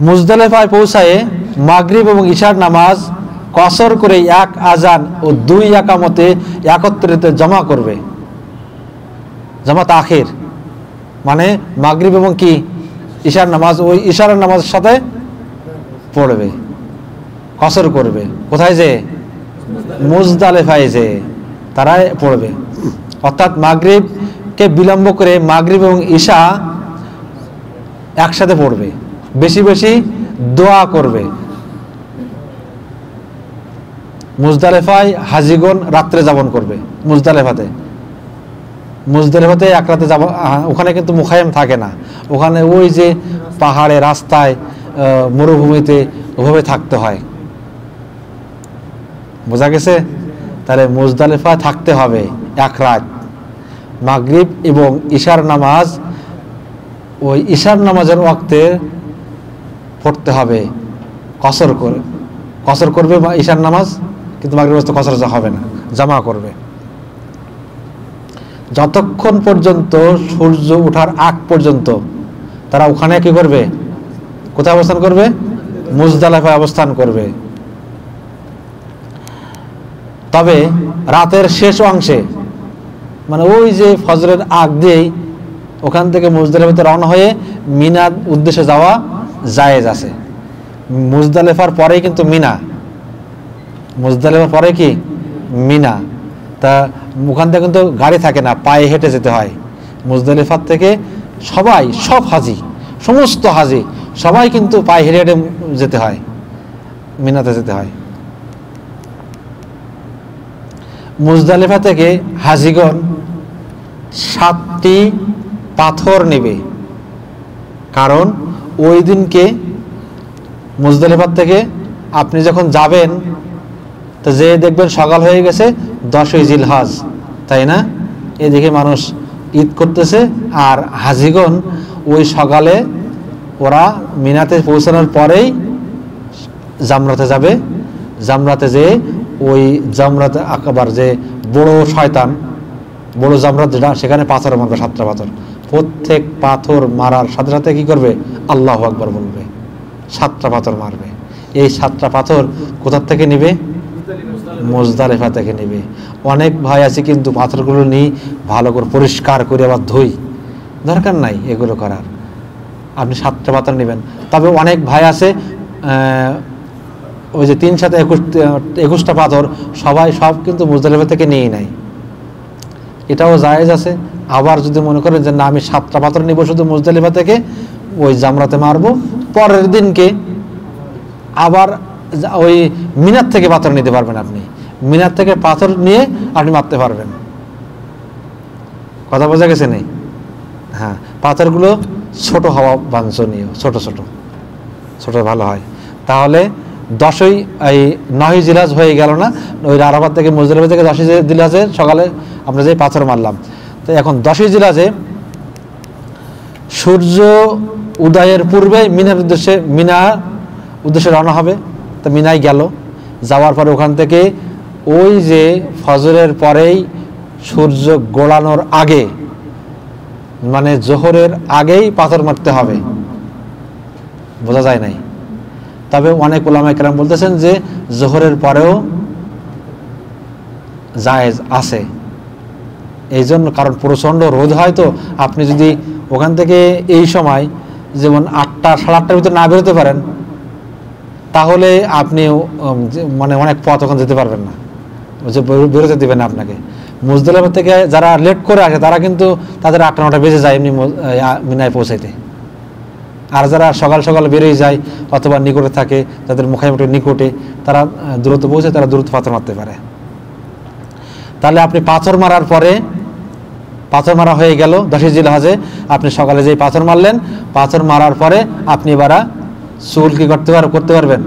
মুজদালিফায় পৌঁছায় মাগরিব এবং ইশার নামাজ কসর করে এক আজান ও দুই একামতে একত্রিত জমা করবে। জামাত আখির মানে মাগরিব এবং কি ইশার নামাজ ওই ইশারের নামাজের সাথে পড়বে, কসর করবে। কোথায় যে? মুজদালিফায় যে তারা পড়বে। অর্থাৎ মাগরিবকে বিলম্ব করে মাগরিব এবং ইশা একসাথে পড়বে, বেশি বেশি দোয়া করবে। মুজদালিফায় হাজিগণ রাত্রে যাপন করবে। মুজদালিফাতে এক রাতে যাব। ওখানে কিন্তু মুখায়েম থাকে না, ওখানে ওই যে পাহাড়ে রাস্তায় মরুভূমিতে ওভাবে থাকতে হয়। বোঝা গেছে? তাহলে মুজদালিফায় থাকতে হবে এক রাত। মাগরিব এবং ইশার নামাজ ওই ইশার নামাজের ওয়াক্তে পড়তে হবে, কসর করবে ইশার নামাজ, কিন্তু মাগরিব নামাজ তো কসর হবে না, জামা করবে। যতক্ষণ পর্যন্ত সূর্য ওঠার আগ পর্যন্ত তারা ওখানে কি করবে? কোথায় অবস্থান করবে? মুজদালিফায় অবস্থান করবে। তবে রাতের শেষ অংশে মানে ওই যে ফজরের আগ দিয়েই ওখান থেকে মুজদালিফাতে রওনা হয়ে মিনার উদ্দেশ্যে যাওয়া জায়েজ আছে। মুজদালিফার পরেই কিন্তু মিনা, মুজদালিফার পরে কি মিনা। তা ওখান থেকে কিন্তু গাড়ি থাকে না, পায়ে হেঁটে যেতে হয়। মুজদালিফার থেকে সবাই, সব হাজি, সমস্ত হাজি সবাই কিন্তু পায়ে হেঁটে হেঁটে যেতে হয়, মিনাতে যেতে হয়। মুজদালিফা থেকে হাজিগণ 7টি পাথর নেবে, কারণ ওই দিনকে মুজদালিফা থেকে আপনি যখন যাবেন তো যে দেখবেন সকাল হয়ে গেছে 10ই জিলহজ, তাই না? এদিকে মানুষ ঈদ করতেছে, আর হাজিগণ ওই সকালে ওরা মিনাতে পৌঁছানোর পরেই জামরাতে যাবে। জামরাতে যে ওই জামরাতে আকবার যে বড় শয়তান, বড় জামরাত যেটা, সেখানে পাথর মারবে, 7টা পাথর। প্রত্যেক পাথর মারার সাথে সাথে কি করবে? আল্লাহু আকবার বলবে, 7টা পাথর মারবে। এই 7টা পাথর কোথার থেকে নিবে? মুজদালিফা থেকে নিবে। অনেক ভাই আছে কিন্তু পাথরগুলো নিয়ে ভালো করে পরিষ্কার করে আবার ধুই, দরকার নাই এগুলো করার। আপনি 7টা পাথর নেবেন। তবে অনেক ভাই আছে ওই যে 3 7 21টা পাথর সব কিন্তু মুজদালিফা থেকে নিয়েই নাই, এটাও জায়েজ আছে। আবার যদি মনে করেন যে না আমি 7টা পাথর নিব শুধু মুজদালিফা থেকে, ওই জামরাতে মারবো, পরের দিনকে আবার ওই মিনার থেকে পাথর নিতে পারবেন। আপনি মিনার থেকে পাথর নিয়ে আপনি মারতে পারবেন। কথা বোঝা গেছে নেই? হ্যাঁ, পাথরগুলো ছোট হওয়া বাঞ্ছনীয়, ছোট ছোট ছোট ভালো হয়। তাহলে 9ই জিলহজ হয়ে গেল না? ওই আরাফাত থেকে মুজদালিফা থেকে 10ই জিলহজে সকালে আমরা যে পাথর মারলাম। তো এখন 10ই জিলহজে সূর্য উদয়ের পূর্বে মিনার উদ্দেশ্যে রওনা হবে। তো মিনায় গেল, যাওয়ার পরে ওখান থেকে ওই যে ফজরের পরেই সূর্য গোড়ানোর আগে মানে জোহরের আগেই পাথর মারতে হবে। বোঝা যায় নাই? তবে অনেক উলামায়ে কেরাম বলতেছেন যে জোহরের পরেও জায়েজ আছে। এই জন্য, কারণ প্রচণ্ড রোদ হয়, তো আপনি যদি ওখান থেকে এই সময় যেমন 8টা 8:30টার ভিতরে না বেরোতে পারেন, তাহলে আপনি মানে অনেক পথ ওখানে যেতে পারবেন না, যে বেরোতে দেবেন না আপনাকে। মুজদালিফা থেকে যারা লেট করে আসে তারা কিন্তু তাদের 8টা 9টা বেজে যায় এমনি মিনায় পৌঁছাইতে। আর যারা সকাল সকাল বেরিয়ে যায় অথবা নিকটে থাকে, তাদের মুখামুখি নিকটে, তারা দ্রুত পৌঁছে, তারা দ্রুত পাথর মারতে পারে। তাহলে আপনি পাথর মারার পরে, পাথর মারা হয়ে গেল 10ই জিলহজে, আপনি সকালে যেই পাথর মারলেন, পাথর মারার পরে আপনি এবার চুল কি করতে পারবেন?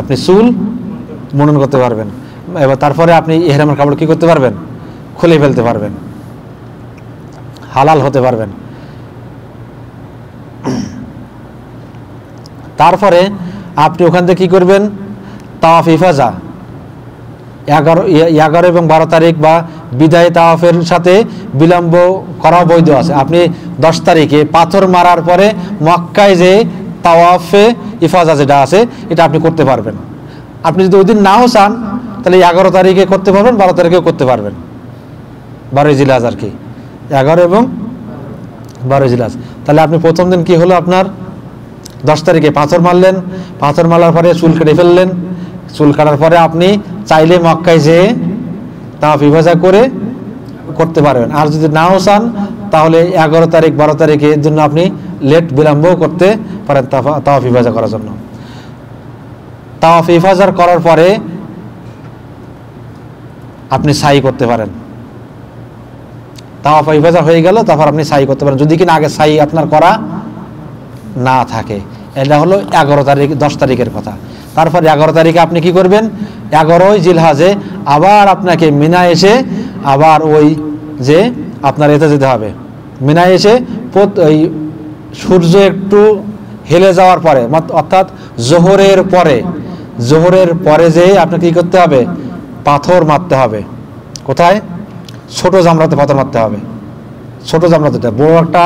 আপনি চুল মুন্ডন করতে পারবেন। এবার তারপরে আপনি ইহরামের কাপড় কি করতে পারবেন? খুলে ফেলতে পারবেন, হালাল হতে পারবেন। তারপরে আপনি ওখান থেকে কি করবেন? তাওয়াফ ইফাজা 11 এবং 12 তারিখ বা বিদায় তাওয়াফের সাথে বিলম্ব করা বৈধ আছে। আপনি 10 তারিখে পাথর মারার পরে মক্কায় যে তাওয়াফে ইফাজা যেটা আছে এটা আপনি করতে পারবেন। আপনি যদি ওই দিন নাও চান তাহলে 11 তারিখে করতে পারবেন, 12 তারিখেও করতে পারবেন। 12 জিলহজ আর কি, 11 এবং 12 জিলহজ। তাহলে আপনি প্রথম দিন কি হলো, আপনার 10 তারিখে পাথর মারলেন, পাথর মারার পরে চুল কেটে ফেললেন, চুল কাটার পরে আপনি চাইলে মক্কায় যেয়ে তাওয়াফ ইফাজা করে করতে পারবেন। আর যদি নাও চান তাহলে 11 তারিখ 12 তারিখের জন্য আপনি লেট বিলম্বও করতে পারেন তাওয়াফ ইফাজা করার জন্য। তাওয়াফ ইফাজা করার পরে আপনি সাই করতে পারেন। তাওয়াফ ইফাজা হয়ে গেল, তারপর আপনি সাই করতে পারেন যদি কিনা আগে সাই আপনার করা না থাকে। এটা হলো 11 তারিখ 10 তারিখের কথা। তারপর 11 তারিখে আপনি কি করবেন, 11 জিলহজে আবার আপনাকে মিনা এসে আবার ওই যে আপনার এতে যেতে হবে। মিনা এসে ওই সূর্য একটু হেলে যাওয়ার পরে, অর্থাৎ জোহরের পরে যে আপনাকে কি করতে হবে, পাথর মারতে হবে। কোথায়? ছোট জামরাতে পাথর মারতে হবে। ছোট জামরাতে, বড় একটা,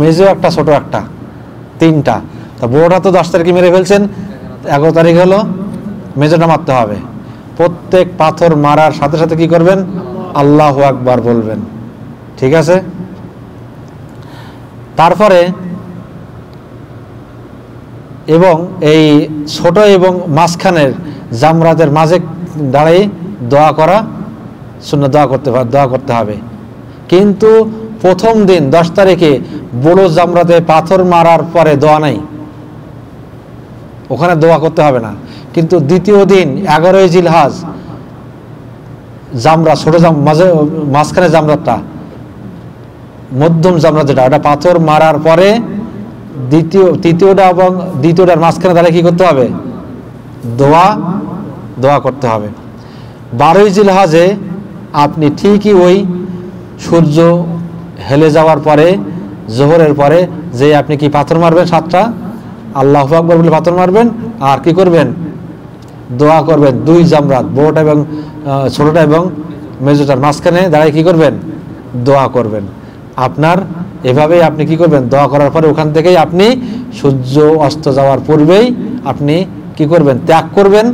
মেজো একটা, ছোট একটা, 3টা। তা বড়টা তো 10 তারিখে মেরে ফেলছেন, 11 তারিখ হলো মেজোটা মারতে হবে। প্রত্যেক পাথর মারার সাথে সাথে কি করবেন, আল্লাহু আকবার বলবেন। ঠিক আছে? তারপরে এবং এই ছোট এবং মাঝখানের জামরাতের মাঝে দাঁড়িয়ে দোয়া করা সুন্নাত, দোয়া করতে হবে। কিন্তু প্রথম দিন 10 তারিখে বড় জামরাতে পাথর মারার পরে দোয়া নাই, ওখানে দোয়া করতে হবে না। কিন্তু দ্বিতীয় দিন 11 জিলহজ জামরা, ছোট মাঝখানে জামরাতটা, মধ্যম জামরা যেটা, ওটা পাথর মারার পরে তৃতীয়টা এবং দ্বিতীয়টার মাঝখানে দাঁড়িয়ে কি করতে হবে, দোয়া করতে হবে। 12 জিলহজে আপনি ঠিকই ওই সূর্য হেলে যাওয়ার পরে, জোহরের পরে যে আপনি কি পাথর মারবেন 7টা, আল্লাহু আকবার বলে পাথর মারবেন। আর কি করবেন, দোয়া করবেন। 2 জামরাত, বড়টা এবং ছোটটা এবং মেজোটার মাঝখানে দাঁড়িয়ে কি করবেন, দোয়া করবেন। আপনার এভাবেই আপনি কি করবেন, দোয়া করার পরে ওখান থেকেই আপনি সূর্য অস্ত যাওয়ার পূর্বেই আপনি কি করবেন, ত্যাগ করবেন,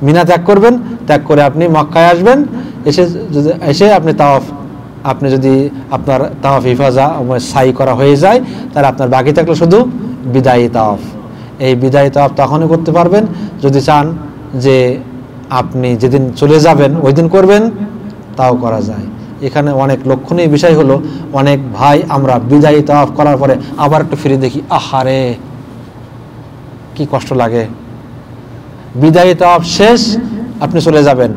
মিনা ত্যাগ করবেন। ত্যাগ করে আপনি মক্কায় আসবেন। এসে আপনি যদি আপনার তাওয়াফ ইফাজা সাই করা হয়ে যায়, তাহলে আপনার বাকি থাকলে শুধু বিদায়ী তাওয়াফ। এই বিদায়ী তাওয়াফ তখনই করতে পারবেন যদি চান যে আপনি যেদিন চলে যাবেন ওই দিন করবেন, তাও করা যায়। এখানে অনেক লক্ষণীয় বিষয় হলো, অনেক ভাই আমরা বিদায়ী তাওয়াফ করার পরে আবার একটু ফিরে দেখি, আহারে কি কষ্ট লাগে। বিদায়ী তাওয়াফ শেষ, আপনি চলে যাবেন,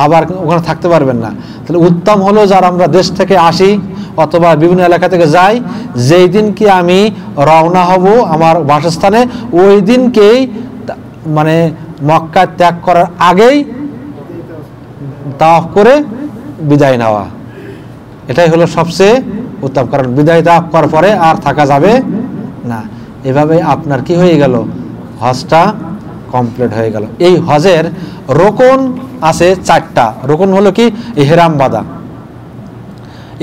আবার ওখানে থাকতে পারবেন না। তাহলে উত্তম হলো যারা আমরা দেশ থেকে আসি অথবা বিভিন্ন এলাকা থেকে যাই, যেই দিন কি আমি রওনা হব আমার বাসস্থানে, ওই দিনকেই মানে মক্কা ত্যাগ করার আগেই তাওয়াফ করে বিদায় নেওয়া, এটাই হলো সবচেয়ে উত্তম। কারণ বিদায় তাওয়াফ করার পরে আর থাকা যাবে না। এভাবে আপনার কি হয়ে গেল, হজটা কমপ্লিট হয়ে গেল। এই হজের রোকন আছে 4টা। রোকন হলো কি, ইহরাম বাঁধা।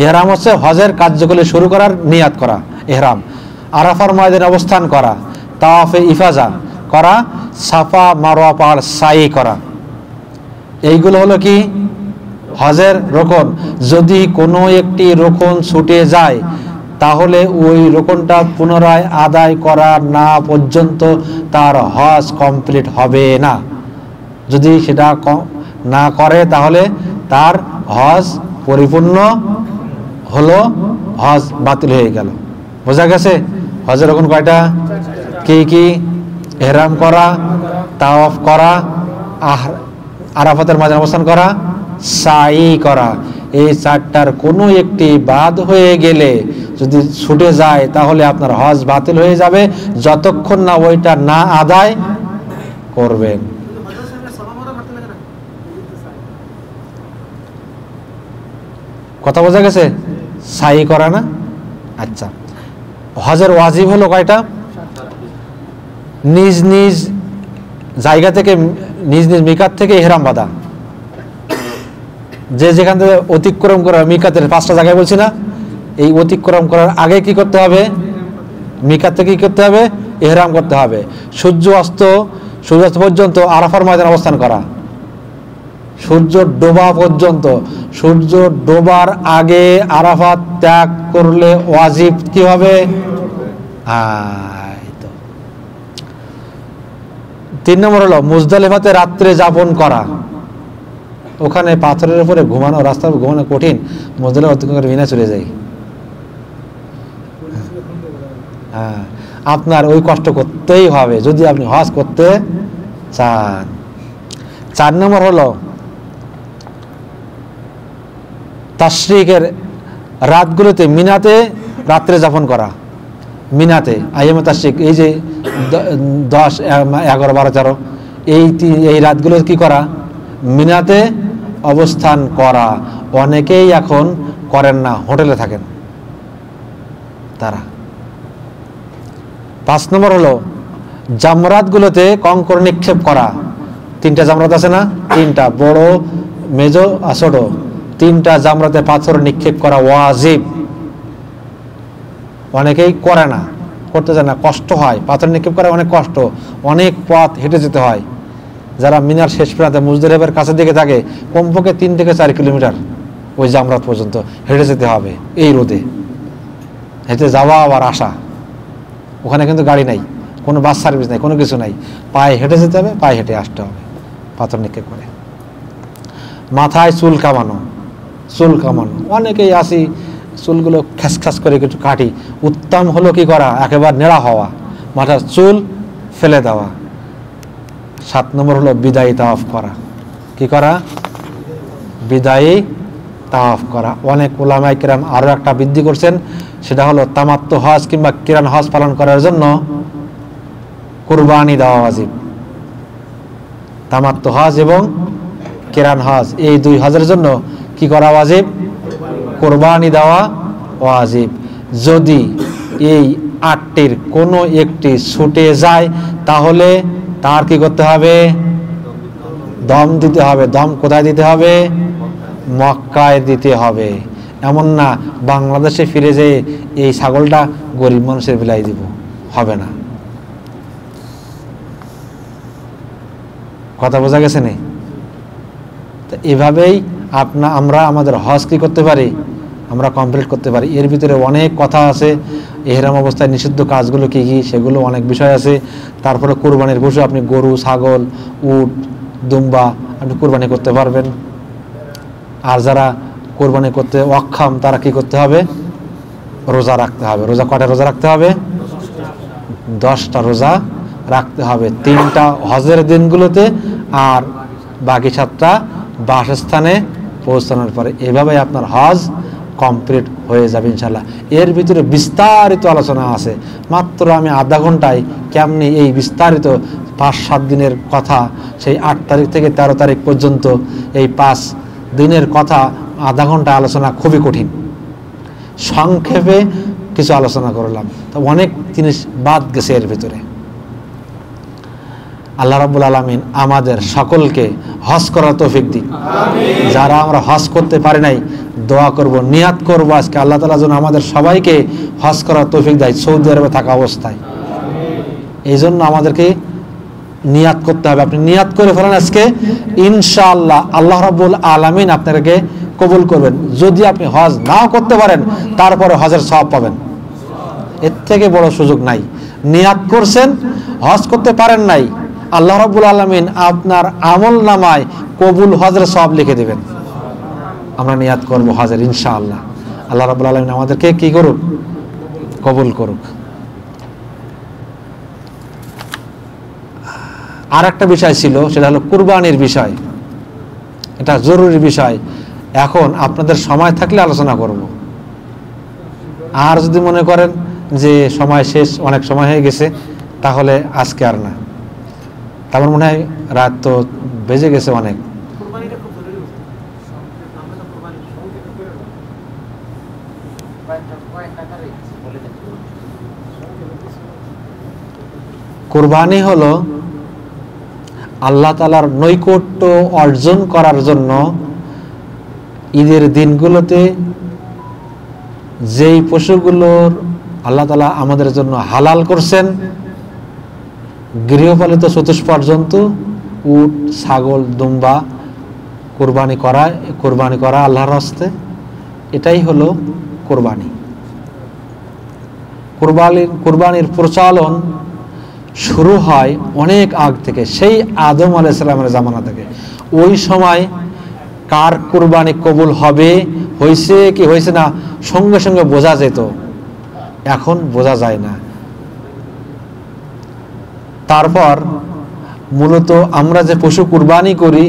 ইহরাম হচ্ছে হজের কার্যক্রম শুরু করার নিয়াত করা, ইহরাম। আরাফার ময়দানে অবস্থান করা, তাওয়াফে ইফাজা করা, সাফা মারওয়া পাহাড় সাই করা, এইগুলো হলো কি হজের রোকন। যদি কোনো একটি রোকন ছুটে যায় তাহলে ওই রোকনটা পুনরায় আদায় করা না পর্যন্ত তার হজ কমপ্লিট হবে না। যদি সেটা না করে তাহলে তার হজ পরিপূর্ণ হলো, হজ বাতিল হয়ে গেল। বোঝা গেছে? হজের রোকন কয়টা? কি কি? ইহরাম করা, তাওয়াফ করা, আরাফাতের মাঝে অবস্থান করা, সাই করা। এই 4টার কোনো একটি বাদ হয়ে গেলে যদি ছুটে যায় তাহলে আপনার হজ বাতিল হয়ে যাবে, যতক্ষণ না ওইটা না আদায় করবেন। কথা বোঝা গেছে? সাই করা না? আচ্ছা, হজের ওয়াজিব হলো কয়টা? নিজ নিজ জায়গা থেকে, নিজ নিজ মিকাত থেকে ইহরাম বাঁধা। যে যেখান থেকে অতিক্রম করা, মিকাতের 5টা জায়গায় বলছি না, এই অতিক্রম করার আগে কি করতে হবে? মিকাত থেকে কি করতে হবে? ইহরাম করতে হবে। সূর্যাস্ত পর্যন্ত আরাফার ময়দানে অবস্থান করা, সূর্য ডোবা পর্যন্ত। সূর্য ডোবার আগে আরাফাত ত্যাগ করলে ওয়াজিব কি হবে? 3 নম্বর হলো মুজদালিফাতে রাত্রে যাপন করা। ওখানে পাথরের উপরে ঘুমানো, রাস্তায় ঘুমানো কঠিন, মুজদালিফা অতিক্রম করে মিনা চলে যায়। হ্যাঁ, আপনার ওই কষ্ট করতেই হবে যদি আপনি হজ করতে চান। 4 নম্বর হলো তাশরিকের রাতগুলোতে মিনাতে রাত্রে যাপন করা। মিনাতে আইয়ামে তাশরিক, এই যে 10, 11, 12, 13 এই রাতগুলো কি করা? মিনাতে অবস্থান করা। অনেকেই এখন করেন না, হোটেলে থাকেন তারা। 5 নম্বর হলো জামরাতগুলোতে কঙ্কর নিক্ষেপ করা। 3টা জামরাত আছে না? 3টা, বড়, মেজো আর ছোট, 3টা জামরাতে পাথর নিক্ষেপ করা ওয়াজিব। অনেকেই করে না, করতে চায় না, কষ্ট হয়। পাথর নিক্ষেপ করা অনেক কষ্ট, অনেক পথ হেঁটে যেতে হয়। যারা মিনার শেষ প্রান্তে মুজদালিফার কাছে দিকে থাকে, কমপক্ষে 3 থেকে 4 কিলোমিটার ওই জামরাত পর্যন্ত হেঁটে যেতে হবে। এই রোদে হেঁটে যাওয়া আবার আসা। ওখানে কিন্তু গাড়ি নাই, কোনো বাস সার্ভিস নাই, কোনো কিছু নাই, পায়ে হেঁটে যেতে হবে, পায়ে হেঁটে আসতে হবে পাথর নিক্ষেপ করে। মাথায় চুল কামানো, অনেকেই আসি চুলগুলো খ্যাস করে কিছু কাটি। উত্তম হলো কি করা? একেবারে নেড়া হওয়া, মাথার চুল ফেলে দেওয়া। 7 নম্বর হলো বিদায়ী তাওয়াফ করা। কি করা? বিদায়ী তাওয়াফ করা। অনেক উলামায়ে কেরাম আরো একটা বৃদ্ধি করছেন, সেটা হলো তামাত্তু হজ কিংবা কিরান হজ পালন করার জন্য কুরবানি দেওয়া ওয়াজিব। তামাত্তু হজ এবং কিরান হজ, এই 2 হজের জন্য কি করা ওয়াজিব? কুরবানি দেওয়া ওয়াজিব। যদি এই 8টির কোনো একটি ছুটে যায় তাহলে তার কি করতে হবে? দম দিতে হবে। দম কোথায় দিতে হবে? মক্কায় দিতে হবে। এমন না বাংলাদেশে ফিরে যেয়ে এই ছাগলটা গরিব মানুষের বিলাই দিব, হবে না। কথা বোঝা গেছে না? তো এভাবেই আমরা আমাদের হজ কি করতে পারি? আমরা কমপ্লিট করতে পারি। এর ভিতরে অনেক কথা আছে, ইহরাম অবস্থায় নিষিদ্ধ কাজগুলো কি কি, সেগুলো অনেক বিষয় আছে। তারপরে কুরবানির পশু, আপনি গরু, ছাগল, উট, দুম্বা আপনি কুরবানি করতে পারবেন। আর যারা কোরবানি করতে অক্ষম তারা কি করতে হবে? রোজা রাখতে হবে। রোজা কয়টা রোজা রাখতে হবে? 10টা রোজা রাখতে হবে 3টা হজের দিনগুলোতে, আর বাকি 7টা বাসস্থানে পৌঁছানোর পরে। এভাবে আপনার হজ কমপ্লিট হয়ে যাবে ইনশাল্লাহ। এর ভিতরে বিস্তারিত আলোচনা আছে, মাত্র আমি আধা ঘন্টায় কেমনি এই বিস্তারিত 5-7 দিনের কথা, সেই 8 তারিখ থেকে 13 তারিখ পর্যন্ত এই 5 দিনের কথা আধা ঘন্টা আলোচনা খুবই কঠিন। সংক্ষেপে কিছু আলোচনা করলাম, তো অনেক জিনিস বাদ গেছে এর ভিতরে। আল্লাহ রাব্বুল আলামিন আমাদের সকলকে হজ করার তৌফিক দিন। যারা আমরা হজ করতে পারি নাই, দোয়া করব, নিয়াত করব আজকে আল্লাহ তাআলা যেন আমাদের সবাইকে হজ করার তৌফিক দেয় সৌদি আরবে থাকা অবস্থায়। এই জন্য আমাদেরকে নিয়াত করতে হবে। আপনি নিয়াত করে ফেলেন আজকে, ইনশাআল্লাহ আল্লাহ রাব্বুল আলামিন আপনাকে কবুল করবেন। যদি আপনি হজ নাও করতে পারেন, তারপরে হজের সওয়াব পাবেন। এর থেকে বড় সুযোগ নাই। নিয়াত করছেন, হজ করতে পারেন নাই, আল্লাহ রাব্বুল আলামিন আপনার আমল নামায় কবুল হজের সওয়াব লিখে দেবেন। আমরা নিয়াত করব হজের ইনশাআল্লাহ। আল্লাহ রাব্বুল আলামিন আমাদেরকে কি করুক? কবুল করুক। আর একটা বিষয় ছিল, সেটা হলো কুরবানির বিষয়। এটা জরুরি বিষয়। এখন আপনাদের সময় থাকলে আলোচনা করব, আর যদি মনে করেন যে সময় শেষ, অনেক সময় হয়ে গেছে, তাহলে আজকে আর না। তারপর মনে হয় রাত তো বেজে গেছে অনেক। কুরবানি হলো আল্লাহ তাআলার নৈকট্য অর্জন করার জন্য ঈদের দিনগুলোতে যেই পশুগুলোর আল্লাহ তাআলা আমাদের জন্য হালাল করছেন গৃহপালিত চতুষ্পদ জন্তু, উট, ছাগল, দুম্বা কোরবানি করা আল্লাহর রাস্তে। এটাই হলো কোরবানি। কোরবানির প্রচলন শুরু হয় অনেক আগ থেকে, সেই আদম আলাইহিস সালামের জামানা থেকে। ওই সময় কার কোরবানি কবুল হবে, হয়েছে কি হয়েছে না, সঙ্গে সঙ্গে বোঝা যেত। এখন বোঝা যায় না। তারপর মূলত আমরা যে পশু কুরবানি করি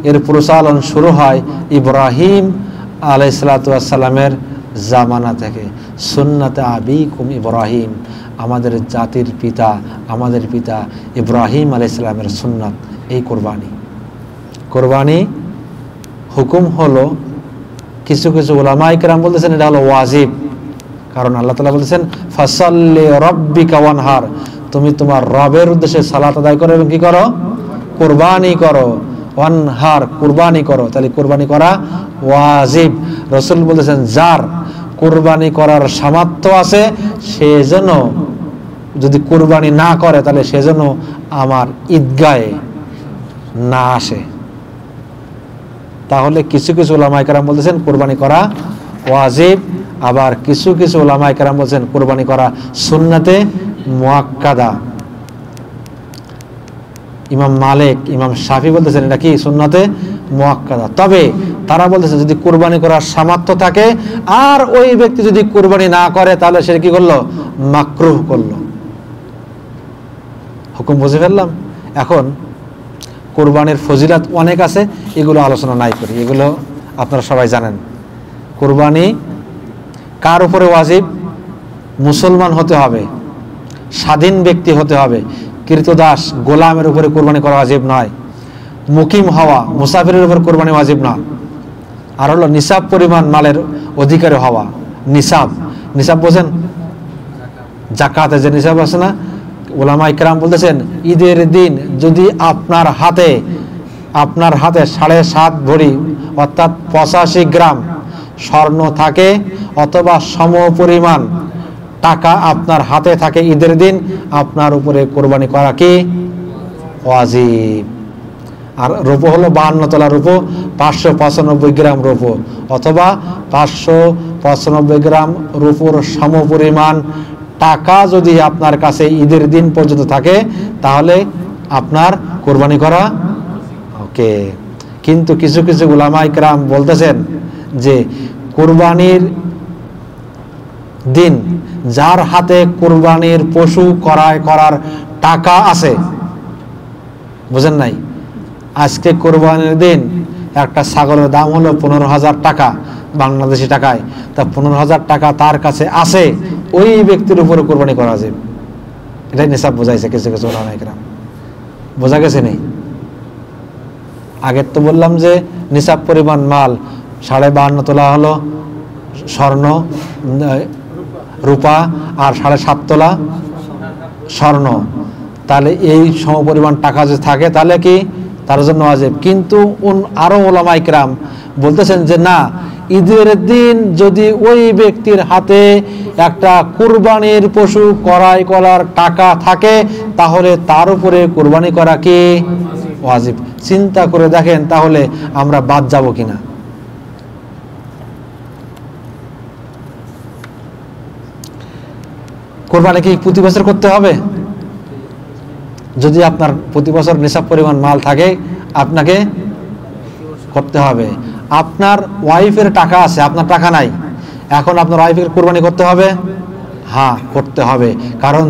এর প্রচলন শুরু হয় ইব্রাহিম আলাইহিস সালামের জামানা থেকে। সুন্নাতে আবিকুম ইব্রাহিম, আমাদের জাতির পিতা, আমাদের পিতা ইব্রাহিম আলাইহিস সালামের সুন্নাত এই কোরবানি হুকুম হলো। কিছু কিছু উলামায়ে কেরাম বলতেছেন এটা হলো ওয়াজিব, কারণ আল্লাহ তাআলা বলেছেন ফাসাল্লি রাব্বিকা ওয়ানহার, তুমি তোমার রবের উদ্দেশ্যে সালাত আদায় করো এবং কি করো, কুরবানি করো। ওয়ানহার, কুরবানি করো। তাহলে কুরবানি করা ওয়াজিব। রাসূল বলেছেন যার কুরবানি করার সামর্থ্য আছে সে যেন, যদি কুরবানি না করে তাহলে সে যেন আমার ঈদগাহে না আসে। তাহলে কিছু কিছু উলামায়ে কেরাম বলতেছেন কুরবানি করা ওয়াজিব, আবার কিছু কিছু উলামায়ে কেরাম বলছেন কুরবানি করা সুন্নাতে মুআক্কাদা। ইমাম মালিক, ইমাম শাফি বলতেছেন এটা কি সুন্নাতে মুআক্কাদা। তবে তারা বলতেছে যদি কুরবানি করার সামর্থ্য থাকে আর ওই ব্যক্তি যদি কুরবানি না করে তাহলে সে কি করলো, মাকরুহ করলো। হুকুম বুঝে ফেললাম। এখন কুরবানির ফজিলত অনেক আছে, এগুলো আলোচনা নাই করি, এগুলো আপনারা সবাই জানেন। কুরবানি কার উপরে ওয়াজিব? মুসলমান হতে হবে, স্বাধীন ব্যক্তি হতে হবে, কৃতদাস গোলামের উপরে কুরবানি করা ওয়াজিব নয়। মুকিম হওয়া, মুসাফিরের উপর কুরবানি ওয়াজিব না। আর হলো নিসাব পরিমাণ মালের অধিকারী হওয়া। নিসাব বোঝেন? যাকাতে যে নিসাব আছে না, উলামায়ে কেরাম বলতেছেন ঈদের দিন যদি আপনার হাতে 7.5 ভরি অর্থাৎ 85 গ্রাম স্বর্ণ থাকে অথবা সম পরিমাণ টাকা আপনার হাতে থাকে ঈদের দিন, আপনার উপরে কোরবানি করা কি ওয়াজিব। আর রূপো হলো 52 তোলা রূপো, 595 গ্রাম রূপো অথবা 595 গ্রাম রূপোর সম পরিমাণ টাকা যদি আপনার কাছে ঈদের দিন পর্যন্ত থাকে তাহলে আপনার কোরবানি করা ওকে। কিন্তু কিছু কিছু উলামায়ে কেরাম বলতেছেন যে কোরবানির দিন যার হাতে কোরবানির পশু ক্রয় করার টাকা আছে, বুঝেন নাই, আজকে কোরবানির দিন একটা ছাগলের দাম হলো 15,000 টাকা বাংলাদেশি টাকায়, তা 15,000 টাকা তার কাছে আছে, ওই ব্যক্তির উপরে কোরবানি করা যাবে। এটাই নিসাব বোঝাইছে কিছু কিছু উলামায়ে কেরাম। বোঝা গেছে নেই? আগের তো বললাম যে নিসাব পরিমাণ মাল 52.5 তোলা হলো স্বর্ণ রূপা আর 7.5 তোলা স্বর্ণ, তাহলে এই সমপরিমাণ টাকা যদি থাকে তাহলে কি তার জন্য ওয়াজিব। কিন্তু আরো উলামায়ে কেরাম বলতেছেন যে না, ঈদের দিন যদি ওই ব্যক্তির হাতে একটা কুরবানির পশু ক্রয় করার টাকা থাকে তাহলে তার উপরে কুরবানি করা কি ওয়াজিব। চিন্তা করে দেখেন তাহলে আমরা বাদ যাব কিনা। কোরবানি কি প্রতি বছর করতে হবে? যদি আপনার প্রতি বছর নিসাব পরিমাণ মাল থাকে আপনাকে করতে হবে। আপনার ওয়াইফের টাকা আছে, আপনার টাকা নাই, এখন আপনার ওয়াইফের কোরবানি করতে হবে? হ্যাঁ, করতে হবে, কারণ